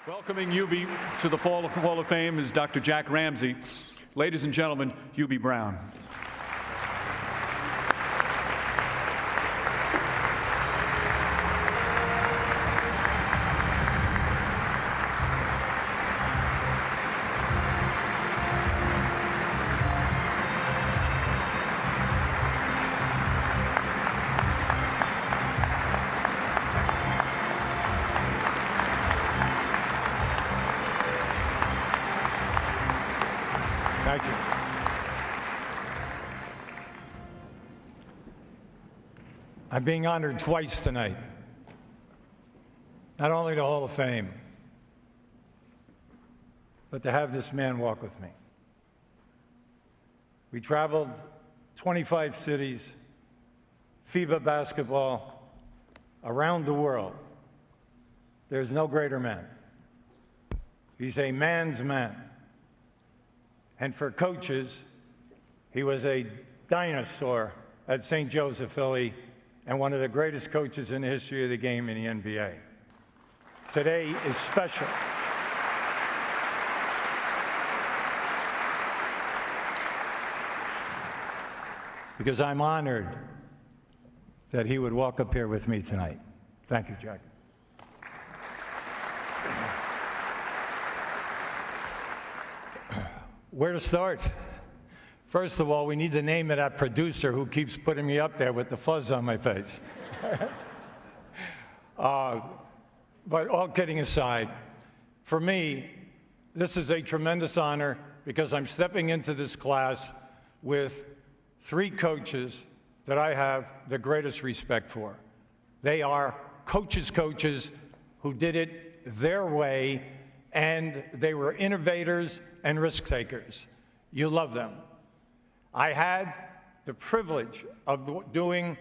Welcoming Hubie to the Hall of Fame is Dr. Jack Ramsey. Ladies and gentlemen, Hubie Brown. Thank you. I'm being honored twice tonight. Not only the Hall of Fame, but to have this man walk with me. We traveled 25 cities, FIBA basketball, around the world. There's no greater man. He's a man's man. And for coaches, he was a dinosaur at St. Joseph, Philly, and one of the greatest coaches in the history of the game in the NBA. Today is special. Because I'm honored that he would walk up here with me tonight. Thank you, Jack. Where to start? First of all, we need the name of that producer who keeps putting me up there with the fuzz on my face. But all kidding aside, for me, this is a tremendous honor because I'm stepping into this class with three coaches that I have the greatest respect for. They are coaches who did it their way, and they were innovators and risk takers. You love them. I had the privilege of doing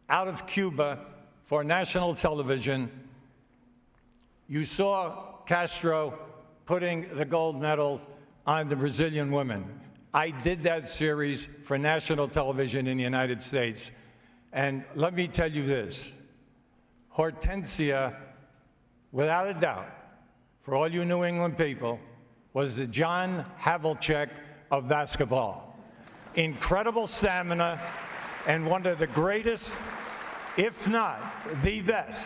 out of Cuba for national television. You saw Castro putting the gold medals on the Brazilian women. I did that series for national television in the United States. And let me tell you this, Hortensia, without a doubt, for all you New England people, was the John Havlicek of basketball. Incredible stamina and one of the greatest, if not the best,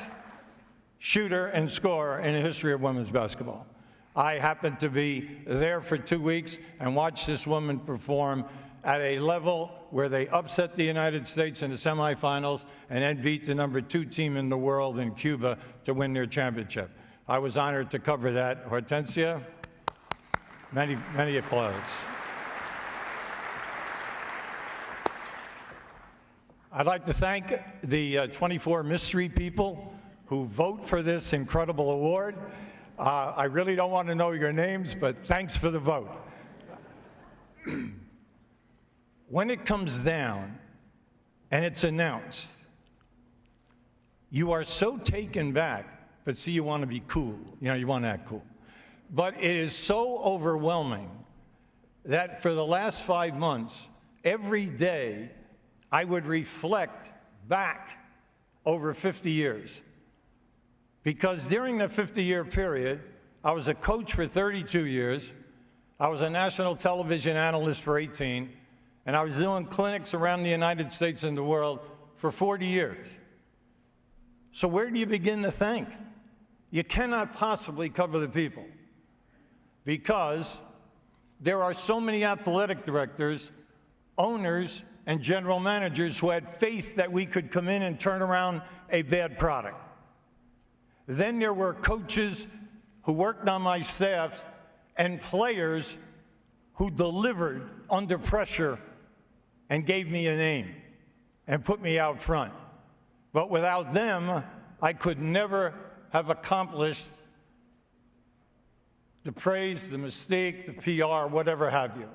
shooter and scorer in the history of women's basketball. I happened to be there for 2 weeks and watched this woman perform at a level where they upset the United States in the semifinals and then beat the #2 team in the world in Cuba to win their championship. I was honored to cover that. Hortensia, many applause. I'd like to thank the 24 mystery people who vote for this incredible award. I really don't want to know your names, but thanks for the vote. When it comes down and it's announced, you are so taken back, but see, you want to be cool. You know, you want to act cool. But it is so overwhelming that for the last 5 months, every day, I would reflect back over 50 years. Because during the 50-year period, I was a coach for 32 years, I was a national television analyst for 18, and I was doing clinics around the United States and the world for 40 years. So where do you begin to think? You cannot possibly cover the people because there are so many athletic directors, owners, and general managers who had faith that we could come in and turn around a bad product. Then there were coaches who worked on my staff and players who delivered under pressure and gave me a name and put me out front. But without them, I could never have accomplished the praise, the mystique, the PR, whatever have you.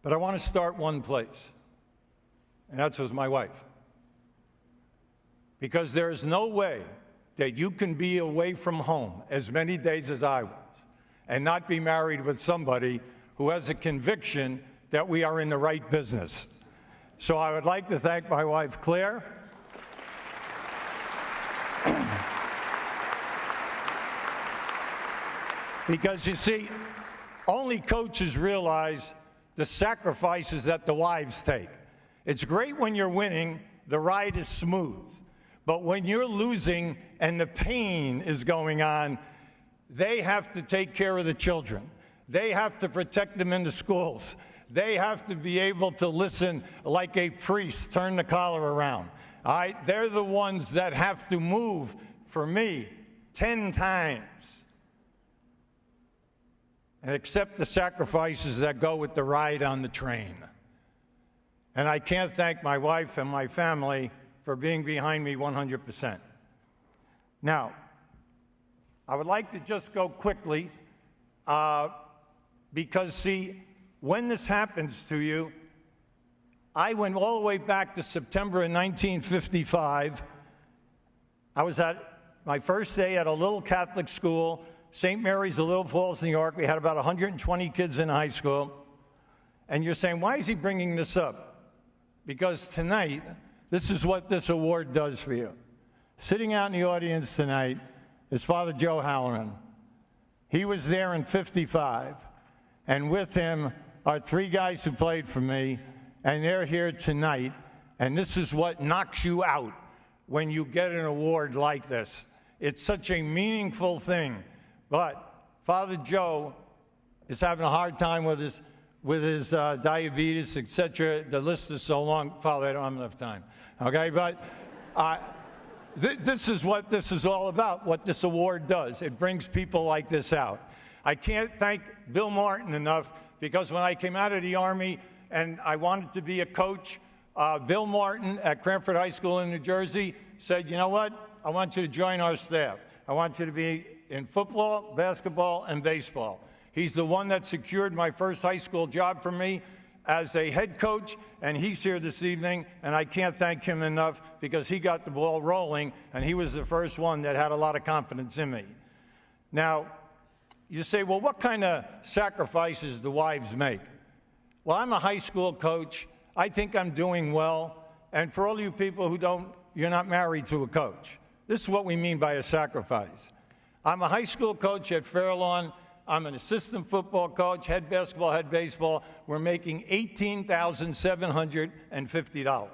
But I want to start one place, and that's with my wife. Because there is no way that you can be away from home as many days as I was and not be married with somebody who has a conviction that we are in the right business. So I would like to thank my wife, Claire. Because you see, only coaches realize the sacrifices that the wives take. It's great when you're winning, the ride is smooth. But when you're losing and the pain is going on, they have to take care of the children. They have to protect them in the schools. They have to be able to listen like a priest, turn the collar around. All right? They're the ones that have to move, for me, 10 times. And accept the sacrifices that go with the ride on the train. And I can't thank my wife and my family for being behind me 100%. Now, I would like to just go quickly because, see, when this happens to you, I went all the way back to September of 1955. I was at my first day at a little Catholic school, St. Mary's of Little Falls, New York. We had about 120 kids in high school. And you're saying, why is he bringing this up? Because tonight, this is what this award does for you. Sitting out in the audience tonight is Father Joe Halloran. He was there in 55. And with him are 3 guys who played for me, and they're here tonight. And this is what knocks you out when you get an award like this. It's such a meaningful thing. But Father Joe is having a hard time with his diabetes, etc. The list is so long. Father, I don't have enough time. Okay, but this is what this is all about, what this award does. It brings people like this out. I can't thank Bill Martin enough, because when I came out of the Army and I wanted to be a coach, Bill Martin at Cranford High School in New Jersey said, you know what, I want you to join our staff. I want you to be in football, basketball, and baseball. He's the one that secured my first high school job for me as a head coach, and he's here this evening, and I can't thank him enough because he got the ball rolling, and he was the first one that had a lot of confidence in me. Now, you say, well, what kind of sacrifices do wives make? Well, I'm a high school coach. I think I'm doing well, and for all you people who you're not married to a coach, this is what we mean by a sacrifice. I'm a high school coach at Fairlawn. I'm an assistant football coach, head basketball, head baseball. We're making $18,750.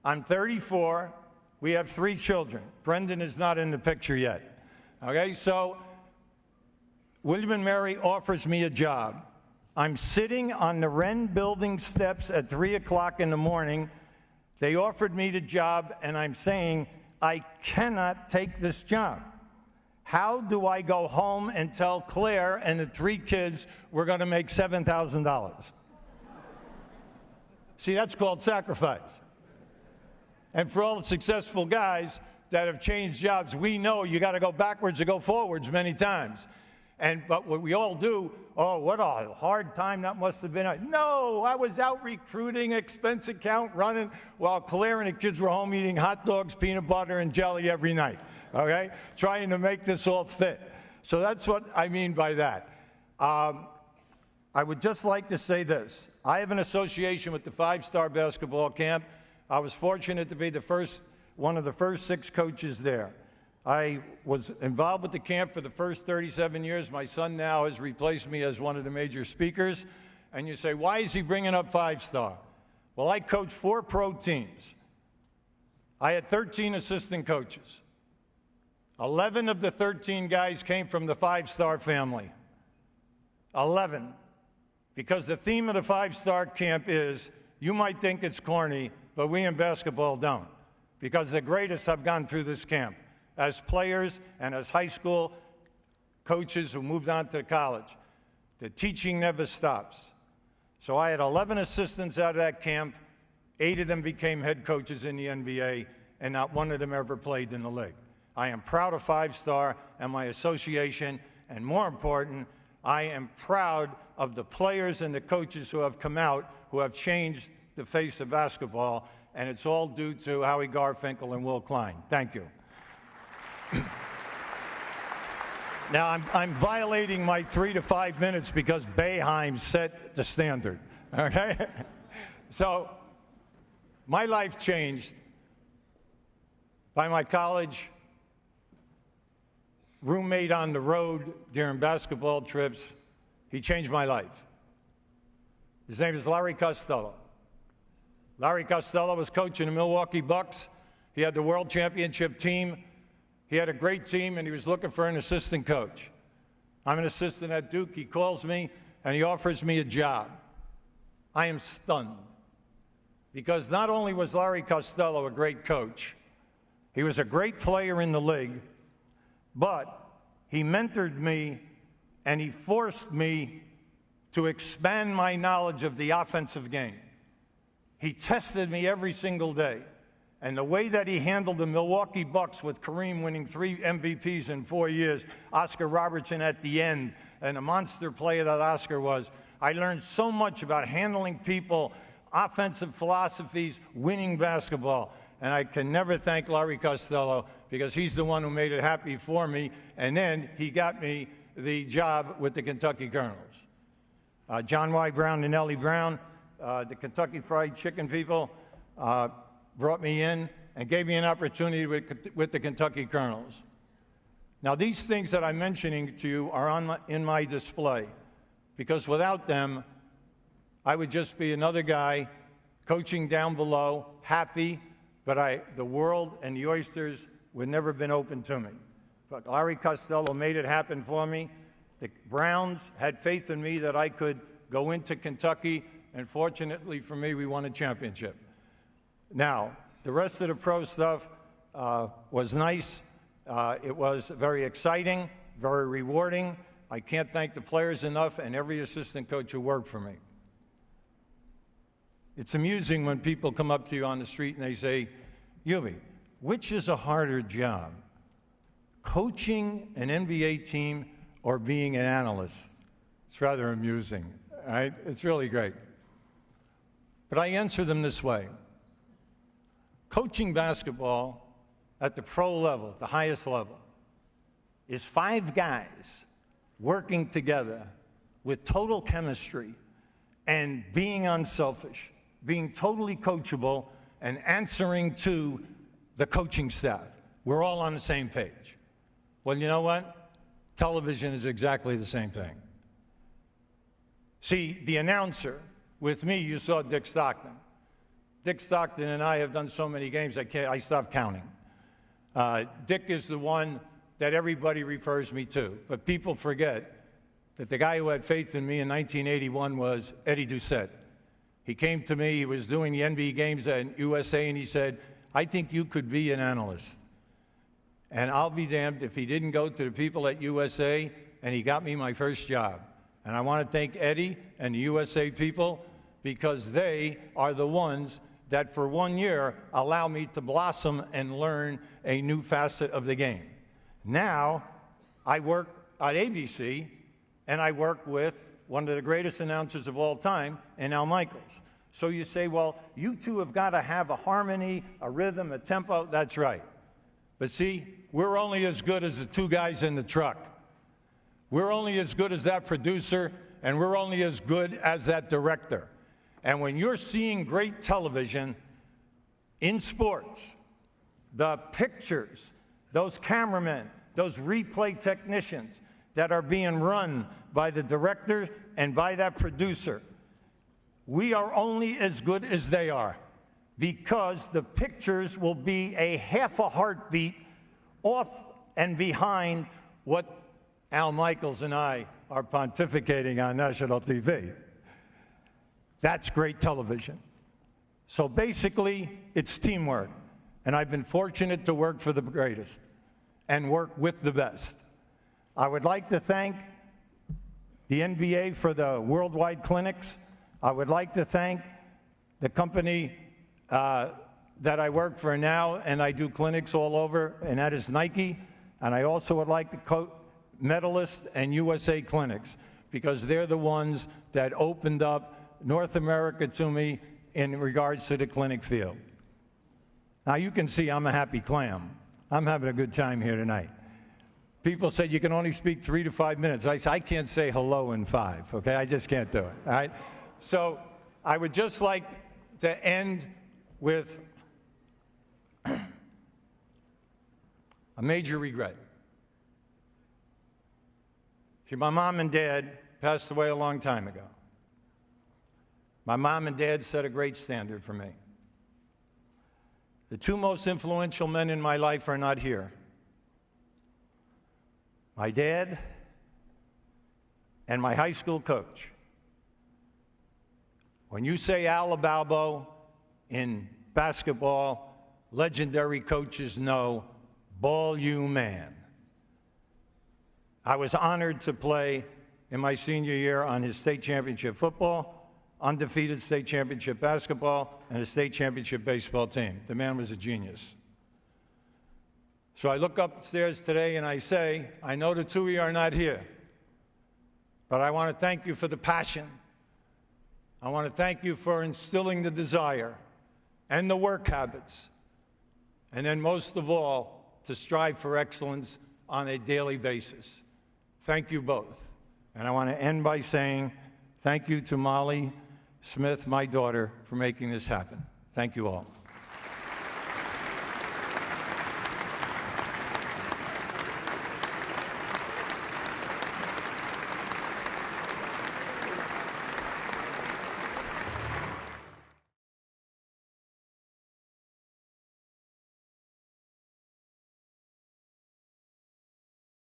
I'm 34. We have 3 children. Brendan is not in the picture yet. Okay, so William & Mary offers me a job. I'm sitting on the Wren building steps at 3 o'clock in the morning. They offered me the job, and I'm saying, I cannot take this job. How do I go home and tell Claire and the 3 kids we're going to make $7,000? See, that's called sacrifice. And for all the successful guys that have changed jobs, we know you got to go backwards or go forwards many times. But what we all do, oh, what a hard time that must have been. No, I was out recruiting, expense account running, while Claire and the kids were home eating hot dogs, peanut butter, and jelly every night, okay? Trying to make this all fit. So that's what I mean by that. I would just like to say this. I have an association with the 5-star basketball camp. I was fortunate to be one of the first 6 coaches there. I was involved with the camp for the first 37 years. My son now has replaced me as one of the major speakers. And you say, why is he bringing up 5-star? Well, I coached 4 pro teams. I had 13 assistant coaches. 11 of the 13 guys came from the 5-star family. 11. Because the theme of the 5-star camp is, you might think it's corny, but we in basketball don't. Because the greatest have gone through this camp as players and as high school coaches who moved on to college. The teaching never stops. So I had 11 assistants out of that camp. 8 of them became head coaches in the NBA, and not one of them ever played in the league. I am proud of 5-star and my association, and more important, I am proud of the players and the coaches who have come out, who have changed the face of basketball, and it's all due to Howie Garfinkel and Will Klein. Thank you. Now, I'm violating my 3 to 5 minutes because Boeheim set the standard, okay? So, my life changed by my college roommate on the road during basketball trips. He changed my life. His name is Larry Costello. Larry Costello was coaching the Milwaukee Bucks. He had the world championship team. He had a great team, and he was looking for an assistant coach. I'm an assistant at Duke. He calls me, and he offers me a job. I am stunned, because not only was Larry Costello a great coach, he was a great player in the league, but he mentored me, and he forced me to expand my knowledge of the offensive game. He tested me every single day. And the way that he handled the Milwaukee Bucks, with Kareem winning 3 MVPs in 4 years, Oscar Robertson at the end, and a monster player that Oscar was, I learned so much about handling people, offensive philosophies, winning basketball. And I can never thank Larry Costello, because he's the one who made it happy for me. And then he got me the job with the Kentucky Colonels. John Y. Brown and Ellie Brown, the Kentucky Fried Chicken people, brought me in and gave me an opportunity with the Kentucky Colonels. Now, these things that I'm mentioning to you are in my display, because without them, I would just be another guy coaching down below, happy, but the world and the oysters would never have been open to me. But Larry Costello made it happen for me. The Browns had faith in me that I could go into Kentucky, and fortunately for me, we won a championship. Now, the rest of the pro stuff was nice. It was very exciting, very rewarding. I can't thank the players enough, and every assistant coach who worked for me. It's amusing when people come up to you on the street and they say, Hubie, which is a harder job, coaching an NBA team or being an analyst? It's rather amusing, right? It's really great. But I answer them this way. Coaching basketball at the pro level, the highest level, is 5 guys working together with total chemistry and being unselfish, being totally coachable, and answering to the coaching staff. We're all on the same page. Well, you know what? Television is exactly the same thing. See, the announcer, with me, you saw Dick Stockton. Dick Stockton and I have done so many games, I stopped counting. Dick is the one that everybody refers me to, but people forget that the guy who had faith in me in 1981 was Eddie Doucette. He came to me, he was doing the NBA games at USA, and he said, I think you could be an analyst. And I'll be damned if he didn't go to the people at USA, and he got me my first job. And I want to thank Eddie and the USA people, because they are the ones that for 1 year allow me to blossom and learn a new facet of the game. Now, I work at ABC, and I work with one of the greatest announcers of all time, and Al Michaels. So you say, well, you two have got to have a harmony, a rhythm, a tempo. That's right. But see, we're only as good as the 2 guys in the truck. We're only as good as that producer, and we're only as good as that director. And when you're seeing great television in sports, the pictures, those cameramen, those replay technicians that are being run by the director and by that producer, we are only as good as they are, because the pictures will be a half a heartbeat off and behind what Al Michaels and I are pontificating on national TV. That's great television. So basically, it's teamwork. And I've been fortunate to work for the greatest and work with the best. I would like to thank the NBA for the worldwide clinics. I would like to thank the company that I work for now, and I do clinics all over, and that is Nike. And I also would like to quote Medalist and USA Clinics, because they're the ones that opened up North America to me in regards to the clinic field. Now, you can see I'm a happy clam. I'm having a good time here tonight. People said you can only speak 3 to 5 minutes. I can't say hello in 5, okay? I just can't do it, all right? So I would just like to end with a major regret. See, my mom and dad passed away a long time ago. My mom and dad set a great standard for me. The two most influential men in my life are not here. My dad and my high school coach. When you say Al Balbo in basketball, legendary coaches know, ball you man. I was honored to play in my senior year on his state championship football, undefeated state championship basketball, and a state championship baseball team. The man was a genius. So I look upstairs today and I say, I know the two of you are not here, but I want to thank you for the passion. I want to thank you for instilling the desire and the work habits, and then most of all, to strive for excellence on a daily basis. Thank you both. And I want to end by saying thank you to Molly Smith, my daughter, for making this happen. Thank you all.